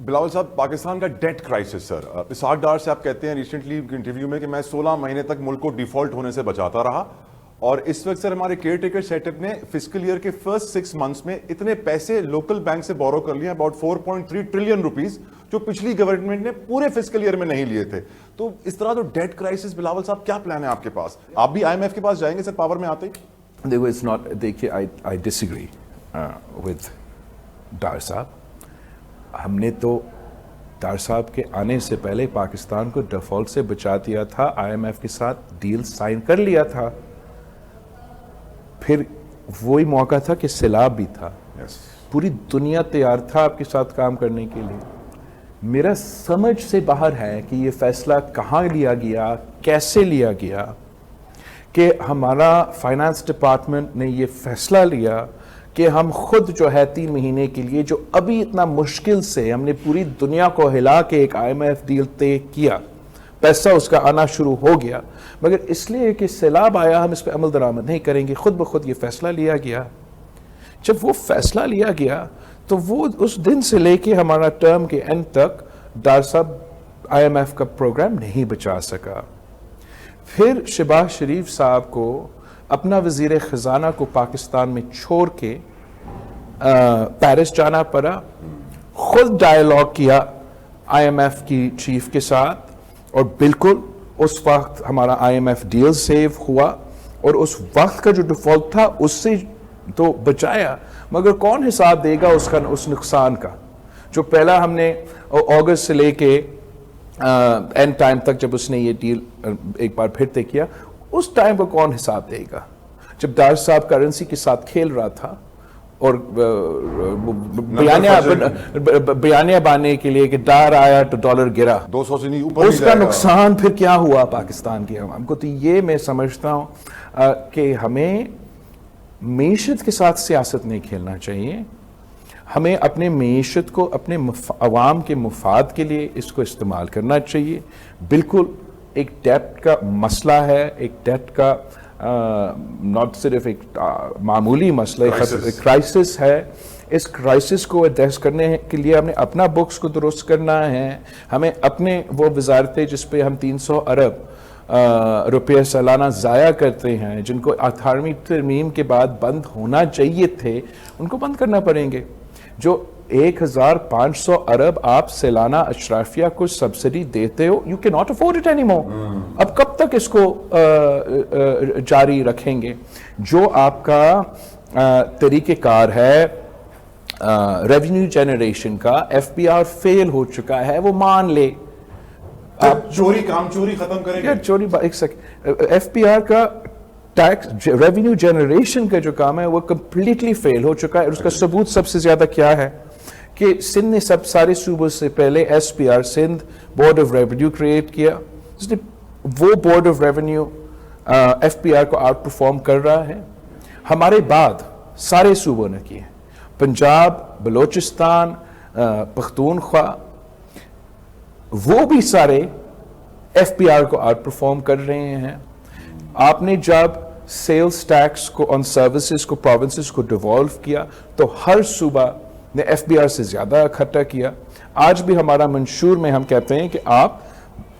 بلاول صاحب، پاکستان کا date crisis سر، اسحاق ڈار سے آپ کہتے ہیں ریسنٹلی انٹرویو میں کہ میں 16 مہینے تک ملک کو ڈیفالٹ ہونے سے بچاتا رہا، اور اس وقت سر ہمارے کیئر ٹیکر سیٹ اپ نے فسکل ایئر کے فرسٹ 6 منتھس میں اتنے پیسے لوکل بینک سے بورو کر لیے اباؤٹ 4.3 ٹریلین روپیز، جو پچھلی گورنمنٹ نے پورے فسکل ایئر میں نہیں لیے تھے. تو اس طرح تو ڈیٹ کرائسس، بلاول صاحب کیا پلان ہے آپ کے پاس؟ آپ بھی آئی ایم ایف کے پاس جائیں گے سر پاور میں آتے ہی؟ دیکھو اٹس ناٹ، دیکھیے آئی ڈس ایگری ود ڈار صاحب. ہم نے تو ڈار صاحب کے آنے سے پہلے پاکستان کو ڈیفالٹ سے بچا دیا تھا، آئی ایم ایف کے ساتھ ڈیل سائن کر لیا تھا. پھر وہی موقع تھا کہ سیلاب بھی تھا، پوری دنیا تیار تھا آپ کے ساتھ کام کرنے کے لیے. میرا سمجھ سے باہر ہے کہ یہ فیصلہ کہاں لیا گیا، کیسے لیا گیا، کہ ہمارا فائنانس ڈپارٹمنٹ نے یہ فیصلہ لیا کہ ہم خود جو ہے 3 مہینے کے لیے، جو ابھی اتنا مشکل سے ہم نے پوری دنیا کو ہلا کے ایک آئی ایم ایف ڈیل طے کیا، پیسہ اس کا آنا شروع ہو گیا، مگر اس لیے کہ سیلاب آیا ہم اس پہ عمل درآمد نہیں کریں گے. خود بخود یہ فیصلہ لیا گیا. جب وہ فیصلہ لیا گیا تو وہ اس دن سے لے کے ہمارا ٹرم کے اینڈ تک ڈار صاحب آئی ایم ایف کا پروگرام نہیں بچا سکا. پھر شہباز شریف صاحب کو اپنا وزیر خزانہ کو پاکستان میں چھوڑ کے پیرس جانا پڑا. خود ڈائیلاگ کیا آئی ایم ایف کی چیف کے ساتھ، اور بالکل اس وقت ہمارا I M F deal save ہوا، اور اس وقت کا جو ڈیفالٹ تھا اس سے تو بچایا. مگر کون حساب دے گا اس نقصان کا جو پہلا ہم نے اگست سے لے کے اینڈ ٹائم تک، جب اس نے یہ ڈیل ایک بار پھر طے کیا، اس ٹائم کو کون حساب دے گا؟ جب ڈار صاحب کرنسی کے ساتھ کھیل رہا تھا اور بیانیہ بانے کے لیے کہ ڈار آیا تو ڈالر گرا، 200 سے نہیں اوپر، اس کا نقصان پھر کیا ہوا پاکستان کے عوام کو. تو یہ میں سمجھتا ہوں کہ ہمیں معیشت کے ساتھ سیاست نہیں کھیلنا چاہیے. ہمیں اپنے معیشت کو اپنے عوام کے مفاد کے لیے اس کو استعمال کرنا چاہیے. بالکل ایک ڈیٹ کا مسئلہ ہے، ایک ڈیٹ کا ناٹ صرف ایک معمولی مسئلہ، کرائسس ہے. اس کرائسس کو ایڈریس کرنے کے لیے ہمیں اپنا بکس کو درست کرنا ہے. ہمیں اپنے وہ وزارتیں جس پہ ہم 300 ارب روپے سالانہ ضائع کرتے ہیں، جن کو 18ویں ترمیم کے بعد بند ہونا چاہیے تھے، ان کو بند کرنا پڑیں گے. جو 1500 ارب آپ سالانہ اشرافیہ کو سبسڈی دیتے ہو، you can not afford it any more. اب کب تک اس کو جاری رکھیں گے؟ جو آپ کا طریقہ کار ہے ریونیو جنریشن کا، ایف پی آر فیل ہو چکا ہے، وہ مان لے. آپ چوری ختم کریں گے. چوری ایک سیکنڈ، ایف پی آر کا ٹیکس ریونیو جنریشن کا جو کام ہے وہ کمپلیٹلی فیل ہو چکا ہے. اس کا ثبوت سب سے زیادہ کیا ہے کہ سندھ نے سارے صوبوں سے پہلے S P R Sindh board of revenue create کیا. وہ board of revenue F P R کو آؤٹ پرفارم کر رہا ہے. ہمارے بعد سارے صوبوں نے کیے، پنجاب، بلوچستان، پختونخوا، وہ بھی سارے ایف پی آر کو آؤٹ پرفارم کر رہے ہیں. آپ نے جب سیلز ٹیکس کو آن سروسز کو پروونسز کو ڈیوالو کیا تو ہر صوبہ نے ایف پی آر سے زیادہ اکٹھا کیا. آج بھی ہمارا منشور میں ہم کہتے ہیں کہ آپ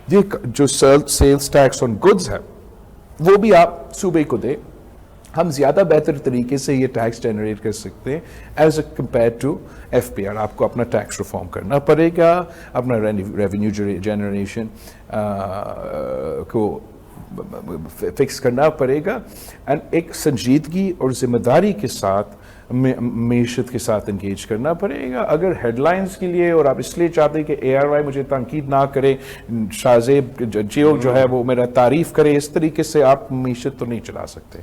یہ جو سیلز ٹیکس آن گڈز ہے وہ بھی آپ صوبے کو دیں. ہم زیادہ بہتر طریقے سے یہ ٹیکس جنریٹ کر سکتے ہیں as a compare to F P R. آپ کو اپنا ٹیکس ریفارم کرنا پڑے گا، اپنا ریونیو جنریشن کو فکس کرنا پڑے گا، اینڈ ایک سنجیدگی اور ذمہ داری کے ساتھ معیشت کے ساتھ انگیج کرنا پڑے گا. اگر ہیڈ لائنز کے لیے اور آپ اس لیے چاہتے ہیں کہ اے آر وائی مجھے تنقید نہ کرے، شاہ زیب جیو جو ہے وہ میرا تعریف کرے، اس طریقے سے آپ معیشت تو نہیں چلا سکتے.